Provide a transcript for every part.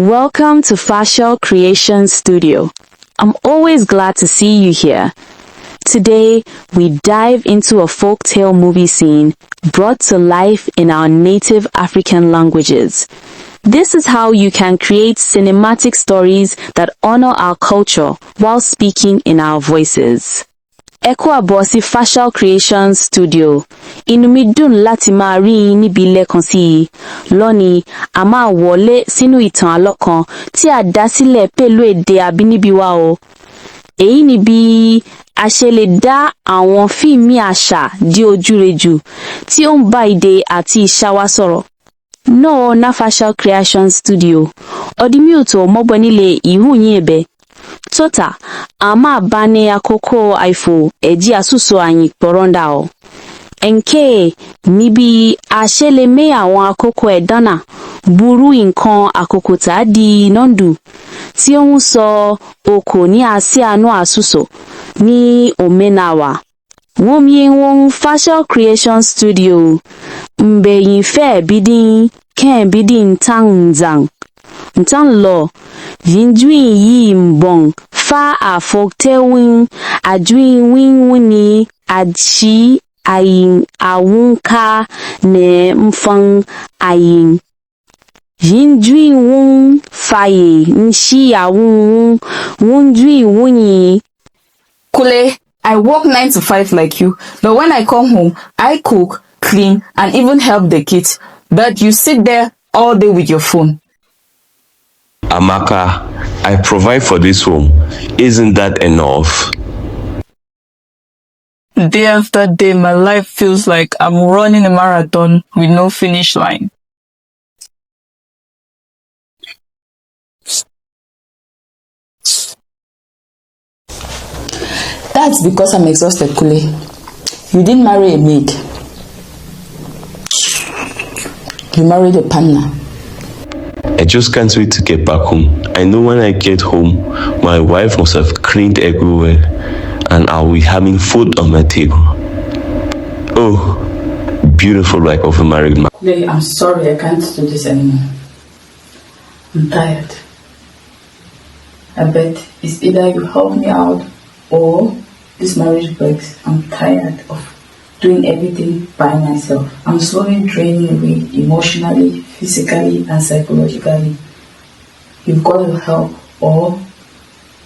Welcome to Facial Creation Studio. I'm always glad to see you here. Today, we dive into a folktale movie scene brought to life in our native African languages. This is how you can create cinematic stories that honor our culture while speaking in our voices. Ẹ kú àbọ̀ sí Facial Creation Studio. Inú mi dùn láti máa rí yín níbí lẹ́ẹ̀kan sí i. Lónìí, a máa wọlé sínú ìtàn àlọ́ kan tí a dá sílẹ̀ pẹ̀lú èdè abínibí wa o. Èyí ni bí a ṣe lè dá àwọn fíìmù àṣà di ojúrejù tí ó ń bá èdè àti ìṣà wa sọ̀rọ̀. No na Facial Creation Studio. Ọdịmụtọ mọbọnile ihu yin ebe. Tota, ama bane akoko aifo eji asuso anyị kpọrọ nda o. Nke níbi a ṣe lè mé àwọn àkókò ẹ̀dánà burú nǹkan àkókò tá di nọ́ndù tí ó ń sọ oko ní àsí àánú àsúsọ ní omenawa. Wọ́n yẹ wọ́n Facial Creation Studio mgbe yin fẹ́ bidin kẹ́ẹ̀ bidin tanzang. Ntanlo vinjuin yi mbong fa a folktale ajuin wini adshi ayin awunka ne mfang ayin vinjuin wun faye nshi awun wunjuin wuni. Kunle, I work 9 to 5 like you, but when I come home, I cook, clean, and even help the kids. But you sit there all day with your phone. Amaka, I provide for this home. Isn't that enough? Day after day, my life feels like I'm running a marathon with no finish line. That's because I'm exhausted, Kunle. You didn't marry a maid. You married a partner. I just can't wait to get back home. I know when I get home, my wife must have cleaned everywhere and I'll be having food on my table. Oh, beautiful life of a married man. Kunle, I'm sorry, I can't do this anymore. I'm tired. I bet it's either you help me out or this marriage breaks. I'm tired of doing everything by myself. I'm slowly draining away emotionally, physically, and psychologically. You've got to help, or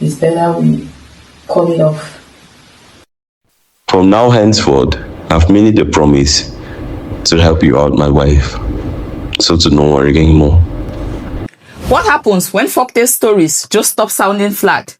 it's better we call it off. From now henceforth, I've made it a promise to help you out, my wife. So to no worry anymore. What happens when folktale stories just stop sounding flat?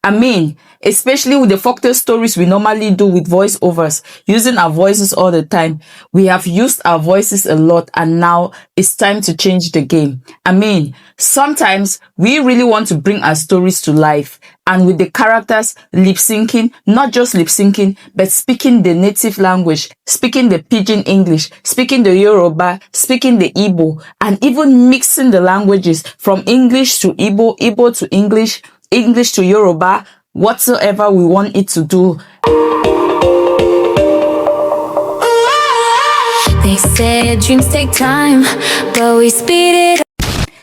I mean, especially with the folktale stories we normally do with voiceovers, using our voices all the time. We have used our voices a lot and now it's time to change the game. I mean, sometimes we really want to bring our stories to life, and with the characters lip-syncing, not just lip-syncing, but speaking the native language, speaking the pidgin English, speaking the Yoruba, speaking the Igbo, and even mixing the languages from English to Igbo, Igbo to English, English to Yoruba, whatsoever we want it to do. They say dreams take time, but we speed it up.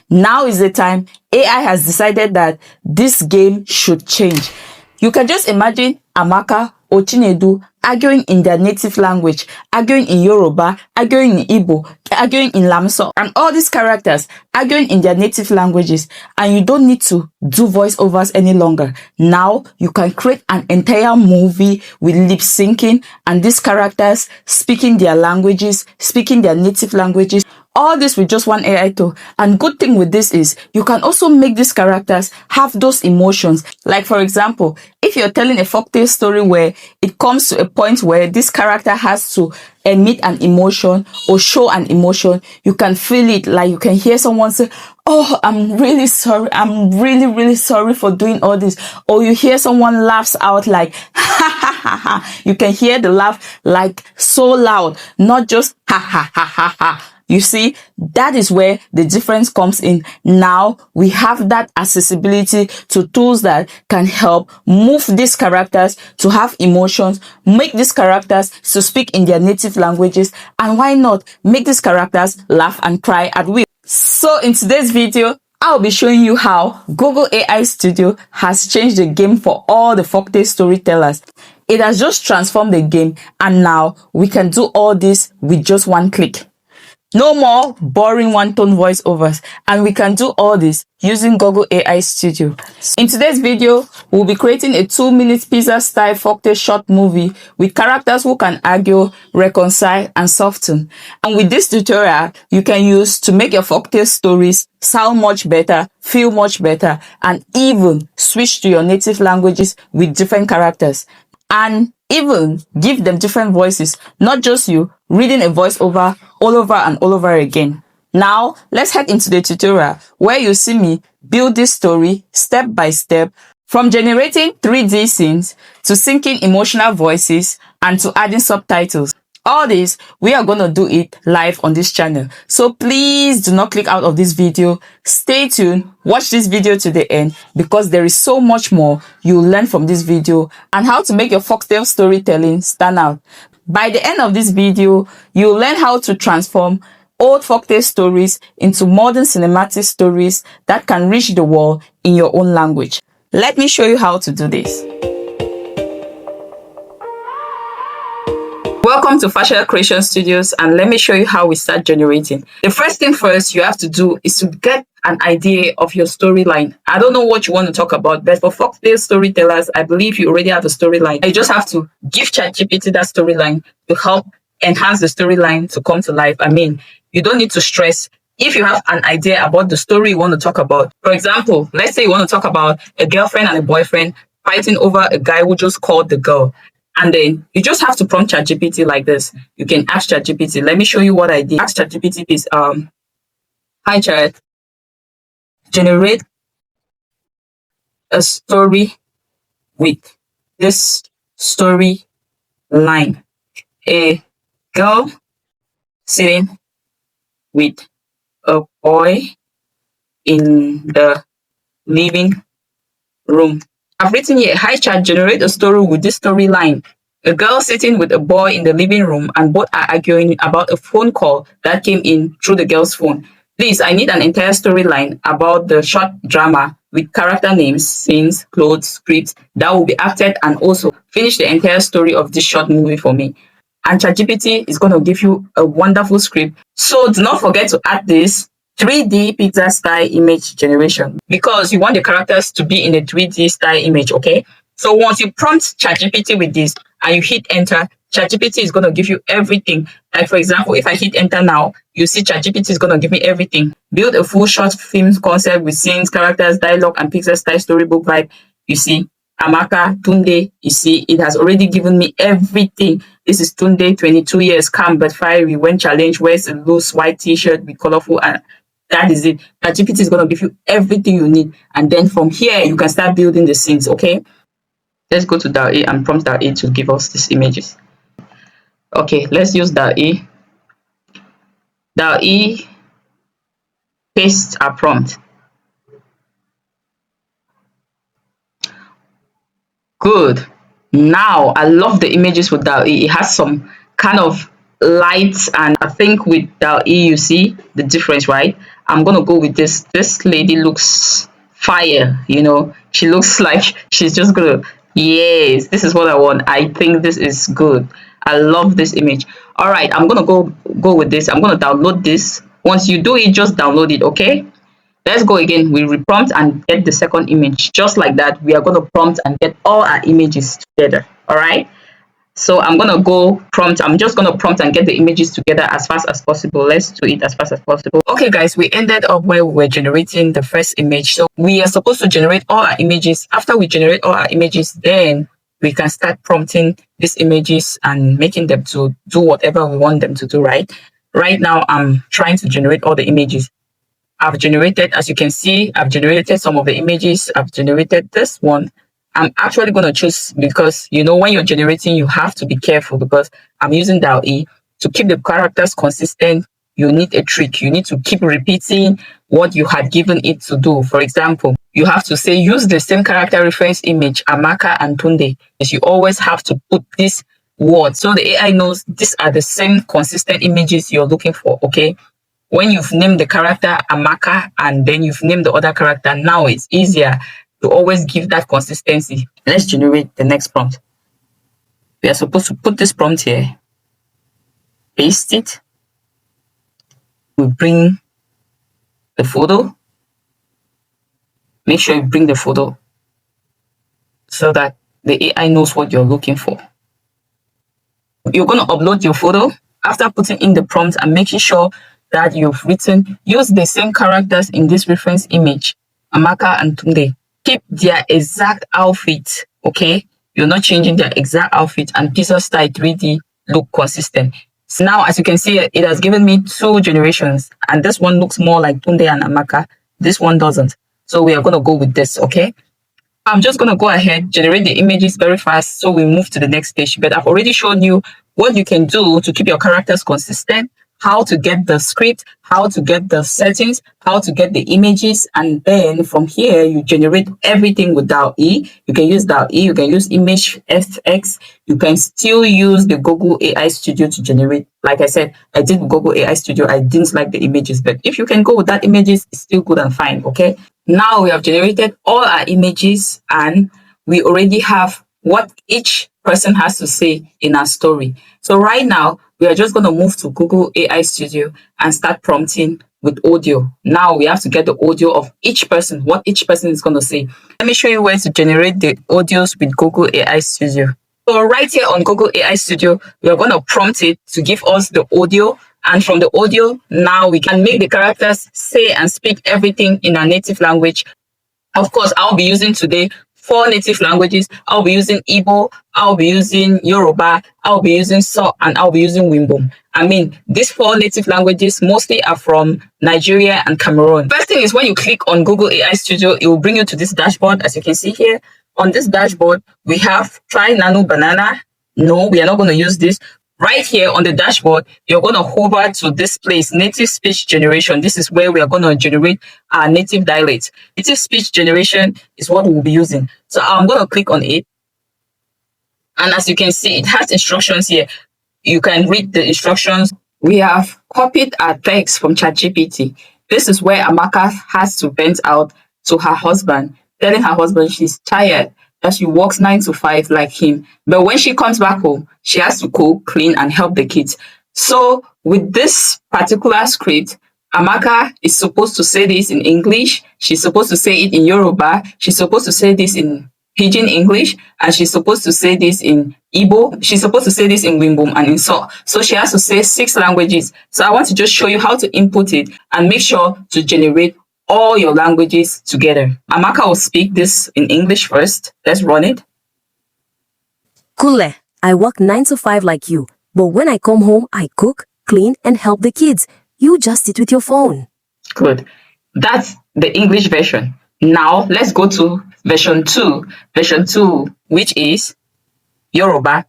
Now is the time. AI has decided that this game should change. You can just imagine Amaka or Chinedu arguing in their native language, arguing in Yoruba, arguing in Igbo, arguing in Lamso, and all these characters arguing in their native languages, and you don't need to do voiceovers any longer. Now you can create an entire movie with lip syncing and these characters speaking their languages, speaking their native languages. All this with just one AI tool. And good thing with this is you can also make these characters have those emotions. Like for example, if you're telling a folktale story where it comes to a point where this character has to emit an emotion or show an emotion, you can feel it. Like you can hear someone say, "Oh, I'm really sorry. I'm really, really sorry for doing all this." Or you hear someone laughs out like, "Ha ha ha ha." You can hear the laugh like so loud, not just ha ha ha ha ha. You see, that is where the difference comes in. Now we have that accessibility to tools that can help move these characters to have emotions, make these characters to speak in their native languages, and why not make these characters laugh and cry at will. So in today's video, I'll be showing you how Google AI Studio has changed the game for all the folktale storytellers. It has just transformed the game, and now we can do all this with just one click. No more boring one-tone voiceovers, and we can do all this using Google AI Studio. In today's video, we'll be creating a 2-minute Pixar-style folktale short movie with characters who can argue, reconcile, and soften. And with this tutorial, you can use to make your folktale stories sound much better, feel much better, and even switch to your native languages with different characters. And even give them different voices, not just you reading a voiceover all over and all over again. Now, let's head into the tutorial where you see me build this story step by step, from generating 3D scenes to syncing emotional voices and to adding subtitles. All this, we are going to do it live on this channel. So please do not click out of this video. Stay tuned, watch this video to the end, because there is so much more you'll learn from this video and how to make your folktale storytelling stand out. By the end of this video, you'll learn how to transform old folktale stories into modern cinematic stories that can reach the world in your own language. Let me show you how to do this. Welcome to Facial Creation Studios, and let me show you how we start generating. The first thing first you have to do is to get an idea of your storyline. I don't know what you want to talk about, but for folktale storytellers, I believe you already have a storyline. You just have to give ChatGPT that storyline to help enhance the storyline to come to life. I mean, you don't need to stress. If you have an idea about the story you want to talk about, for example, let's say you want to talk about a girlfriend and a boyfriend fighting over a guy who just called the girl. And then you just have to prompt ChatGPT like this. You can ask ChatGPT. Let me show you what I did. Ask ChatGPT is, hi Chat, generate a story with this story line. A girl sitting with a boy in the living room. I've written here, hi Chat, generate a story with this storyline. A girl sitting with a boy in the living room and both are arguing about a phone call that came in through the girl's phone. Please, I need an entire storyline about the short drama with character names, scenes, clothes, scripts that will be acted, and also finish the entire story of this short movie for me. And ChatGPT is going to give you a wonderful script. So do not forget to add this 3D Pixar-style image generation, because you want the characters to be in a 3D style image, okay? So once you prompt ChatGPT with this and you hit enter, ChatGPT is going to give you everything. Like, for example, if I hit enter now, you see ChatGPT is going to give me everything. Build a full short film concept with scenes, characters, dialogue, and Pixar-style storybook vibe. You see, Amaka, Kunle, you see, it has already given me everything. This is Tunde, 22 years, calm but fiery, when challenged, wears a loose white t-shirt with colorful, and that is it. ChatGPT is going to give you everything you need. And then from here, you can start building the scenes, okay? Let's go to DALL-E and prompt DALL-E to give us these images. Okay, let's use DALL-E. DALL-E, paste our prompt. Good. Now, I love the images with DALL-E. It has some kind of lights, and I think with DALL-E, you see the difference, right? I'm going to go with this. This lady looks fire, you know. She looks like she's just going to, yes, this is what I want. I think this is good. I love this image. All right, I'm going to go with this. I'm going to download this. Once you do it, just download it, okay? Let's go again. We reprompt and get the second image. Just like that, we are going to prompt and get all our images together. All right. So I'm going to go prompt. I'm just going to prompt and get the images together as fast as possible. Let's do it as fast as possible. Okay, guys, we ended up where we were generating the first image. So we are supposed to generate all our images. After we generate all our images, then we can start prompting these images and making them to do whatever we want them to do, right? Right now, I'm trying to generate all the images. I've generated, as you can see, I've generated some of the images. I've generated this one. I'm actually going to choose, because, you know, when you're generating, you have to be careful, because I'm using DALL-E to keep the characters consistent. You need a trick. You need to keep repeating what you had given it to do. For example, you have to say, use the same character reference image, Amaka and Kunle. Because you always have to put this word so the AI knows these are the same consistent images you're looking for, okay? when you've named the character Amaka and then you've named the other character, now it's easier to always give that consistency. Let's generate the next prompt. We are supposed to put this prompt here, paste it. We bring the photo. Make sure you bring the photo so that the AI knows what you're looking for. You're going to upload your photo after putting in the prompt and making sure that you've written, use the same characters in this reference image, Amaka and Kunle. Keep their exact outfit, okay? You're not changing their exact outfit, and Pixar-style 3D look consistent. So now, as you can see, it has given me 2 generations, and this one looks more like Kunle and Amaka. This one doesn't. So we are going to go with this, okay? I'm just going to go ahead, generate the images very fast so we move to the next stage. But I've already shown you what you can do to keep your characters consistent, how to get the script, how to get the settings, how to get the images, and then from here you generate everything with DALL-E. You can use DALL-E, you can use Image FX, you can still use the Google AI Studio to generate. Like I said, I did Google AI Studio, I didn't like the images, but if you can go with that images, it's still good and fine, okay? Now we have generated all our images and we already have what each person has to say in our story. So right now, we are just going to move to Google AI Studio and start prompting with audio. Now we have to get the audio of each person, what each person is going to say. Let me show you where to generate the audios with Google AI Studio. So right here on Google AI Studio, we are going to prompt it to give us the audio. And from the audio, now we can make the characters say and speak everything in our native language. Of course, I'll be using today 4 native languages. I'll be using Igbo, I'll be using Yoruba, I'll be using So, and I'll be using Wimbo. I mean, these 4 native languages mostly are from Nigeria and Cameroon. First thing is when you click on Google AI Studio, it will bring you to this dashboard. As you can see here, on this dashboard, we have Try Nano Banana. No, we are not going to use this. Right here on the dashboard, you're going to hover to this place, native speech generation. This is where we are going to generate our native dialect. Native speech generation is what we'll be using. So I'm going to click on it. And as you can see, it has instructions here. You can read the instructions. We have copied our text from ChatGPT. This is where Amaka has to vent out to her husband, telling her husband she's tired, that she works 9 to 5 like him. But when she comes back home, she has to cook, clean, and help the kids. So with this particular script, Amaka is supposed to say this in English. She's supposed to say it in Yoruba. She's supposed to say this in Pidgin English. And she's supposed to say this in Igbo. She's supposed to say this in Wimbo and in So. So she has to say 6 languages. So I want to just show you how to input it and make sure to generate all your languages together. Amaka will speak this in English first. Let's run it. Kunle, I work 9 to 5 like you, but when I come home, I cook, clean, and help the kids. You just sit with your phone. Good. That's the English version. Now let's go to version 2. Version 2, which is Yoruba.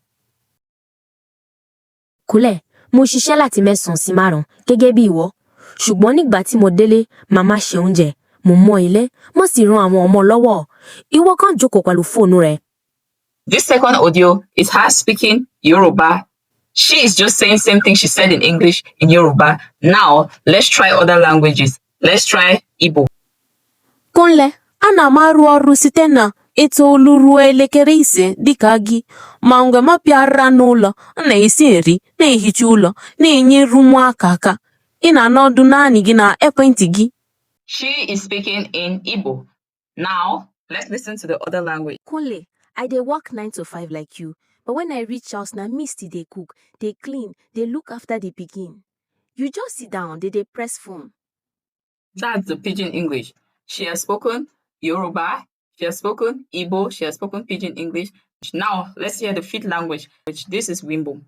Kunle, mo ṣiṣẹ́ láti mẹ́sàn-án sí márùn-ún gẹ́gẹ́ bí ìwọ. Ṣùgbọ́n nígbà tí mo délé, màmá ṣe oúnjẹ, mo mọ ilé, mo sì ran àwọn ọmọ lọ́wọ́. Ìwọ kàn jókòó pẹ̀lú fóònù rẹ. This second audio is her speaking Yoruba. She is just saying same thing she said in English in Yoruba. Now, let's try other languages. Let's try Igbo. Kunle, ana m arụ ọrụ site na itoolu ruo elekere 5 dịka gị. Ma mgbe m bịara n'ụlọ, m na-esi nri, na-ehicha ụlọ, na-enyere ụmụaka aka. Ị na-anọdụ naanị gị na ekwentị gị. She is speaking in Igbo. Now, let's listen to the other language. Kunle, I dey work 9 to 5 like you, but when I reach house na me still dey cook, dey clean, dey look after the pikin. You just sit down, dey press phone. That's the Pidgin English. She has spoken Yoruba, she has spoken Igbo, she has spoken Pidgin English. Now, let's hear the 5th language, which this is Wimbo.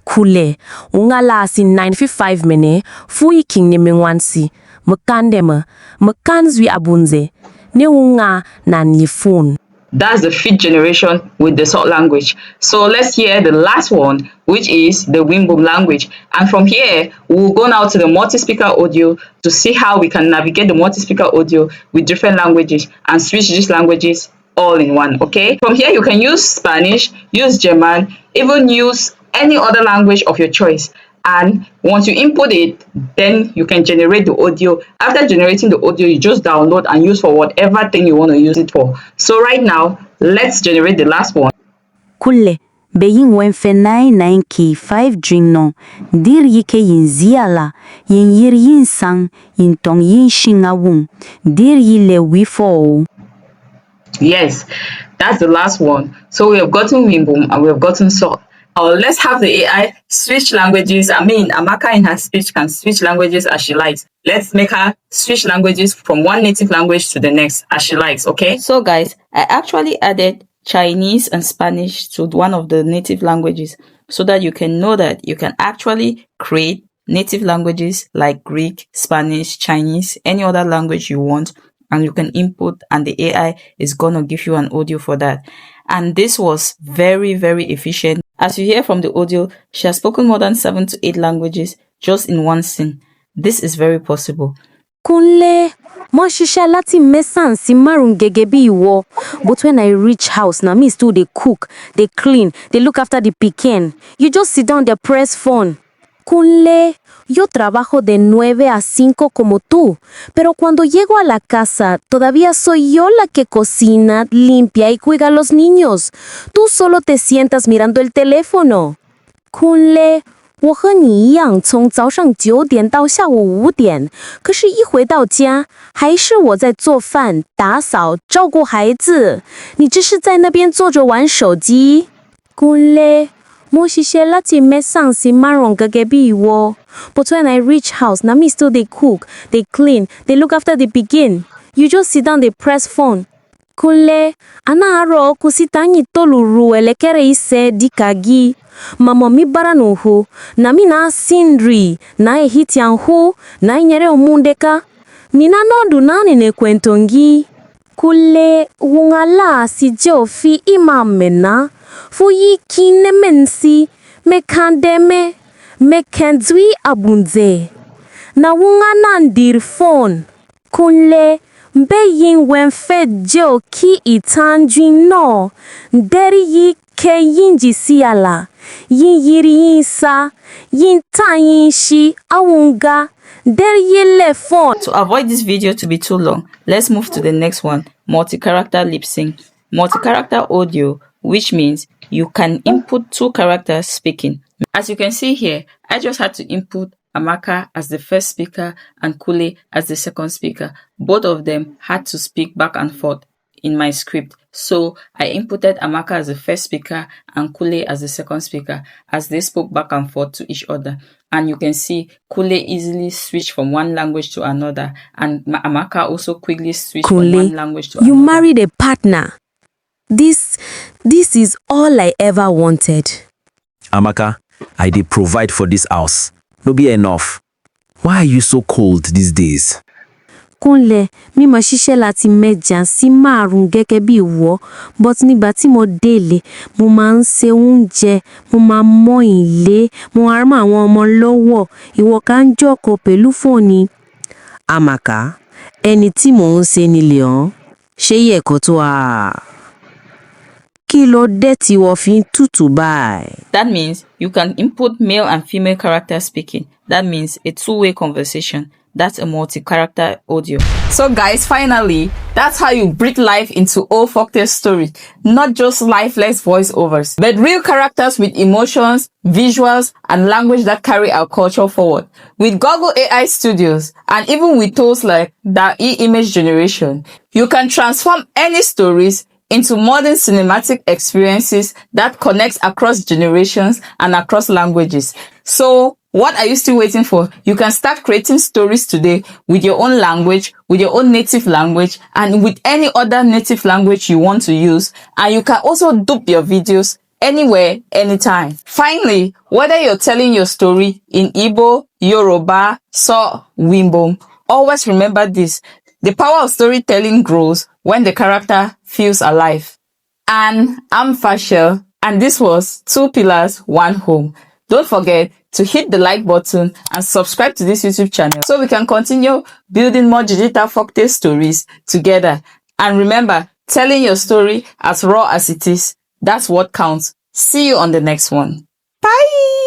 Kunle, ungala si 9:55 mene, fui king ne mengwansi, mekandema, mekanzwi abunze, ne unga na ni phone. That's the 5th generation with the Salt language. So let's hear the last one, which is the Wimbo language. And from here, we'll go now to the multi-speaker audio to see how we can navigate the multi-speaker audio with different languages and switch these languages all in one, okay? From here, you can use Spanish, use German, even use any other language of your choice. And once you input it, then you can generate the audio. After generating the audio, you just download and use for whatever thing you want to use it for. So right now, let's generate the last one. Kule, beyin wen fenai 9K 5 no, dir yike yin ziala, yin yir yin sang, yin tong yin shingawung, dir yile wifo. Yes, that's the last one. So we have gotten Wimbum and we have gotten Salt. Let's have the AI switch languages. I mean, Amaka in her speech can switch languages as she likes. Let's make her switch languages from one native language to the next as she likes, okay? So guys, I actually added Chinese and Spanish to one of the native languages so that you can know that you can actually create native languages like Greek, Spanish, Chinese, any other language you want, and you can input and the AI is going to give you an audio for that. And this was very, very efficient. As you hear from the audio, she has spoken more than 7 to 8 languages just in one scene. This is very possible. Kunle, mo ṣiṣẹ́ láti mẹ́sàn sí márùn gẹ́gẹ́ bí ìwọ. But when I reach house, na me still dey cook, dey clean, dey look after the pikin. You just sit down, dey press phone. Kunle, yo trabajo de 9 a 5 como tú, pero cuando llego a la casa, todavía soy yo la que cocina, limpia y cuida a los niños. Tú solo te sientas mirando el teléfono. Kunle, 我和你一样，从早上9点到下午5点，可是一回到家，还是我在做饭、打扫、照顾孩子。你只是在那边坐着玩手机。Kunle, mo ṣiṣẹ́ láti mẹ́sàn sí márùn gẹ́gẹ́ bí ìwọ. But when I reach house, na me still dey cook, dey clean, dey look after the pikin. You just sit down, dey press phone. Kunle, anaghị kwụsịtanye itoolu ruo elekere 5 dịka gị. Mama mi bara n'uhu, na mi na-asị nri, na-ehicha ahụ, na-enyere ụmụndeka. Nina nọdụ naanị n'ekwentị gị. Kule, wungala si jofi imamena, fuyi kine mensi, mekandeme, mekenzwi abunze. Na wungana ndir phone. Kule, mbe yin wenfe jo ki itanjwi no, nderi yi ke yinji siala. Yin yiri yin sa, yin ta yin shi, awunga, der yele phone. To avoid this video to be too long, let's move to the next one, multi-character lip sync. Multi-character audio, which means you can input 2 characters speaking. As you can see here, I just had to input Amaka as the first speaker and Kunle as the second speaker. Both of them had to speak back and forth in my script. So I inputted Amaka as the first speaker and Kunle as the second speaker as they spoke back and forth to each other. And you can see Kunle easily switched from one language to another, and Amaka also quickly switched from one language to another. You married a partner. This is all I ever wanted. Amaka, I did provide for this house. No be enough. Why are you so cold these days? Kunle, mi ma ṣiṣẹ́ láti mẹ́jà sí márùn gẹ́gẹ́ bí ìwọ, but nígbà tí mo délé, mo máa ń ṣe oúnjẹ, mo máa mọ́ ilé, mo máa rán àwọn ọmọ lọ́wọ́, ìwọ ká ń jókòó pẹ̀lú fóònù. Amaka, ẹni tí mò ń ṣe nílé ọ́n, ṣé yẹ kó tó a? Kí ló dé tí wọ́n fi ń tutù báyìí? That means you can input male and female characters speaking. That means a two-way conversation. That's a multi-character audio. So guys, finally, that's how you breathe life into old folktale stories. Not just lifeless voiceovers, but real characters with emotions, visuals, and language that carry our culture forward. With Google AI Studios, and even with tools like the image generation, you can transform any stories into modern cinematic experiences that connects across generations and across languages. So, what are you still waiting for? You can start creating stories today with your own language, with your own native language, and with any other native language you want to use. And you can also dupe your videos anywhere, anytime. Finally, whether you're telling your story in Igbo, Yoruba, So, Wimbom, always remember this. The power of storytelling grows when the character feels alive. And I'm Fashel, and this was 2 Pillars, 1 Home. Don't forget to hit the like button and subscribe to this YouTube channel so we can continue building more digital folktale stories together. And remember, telling your story as raw as it is, that's what counts. See you on the next one. Bye!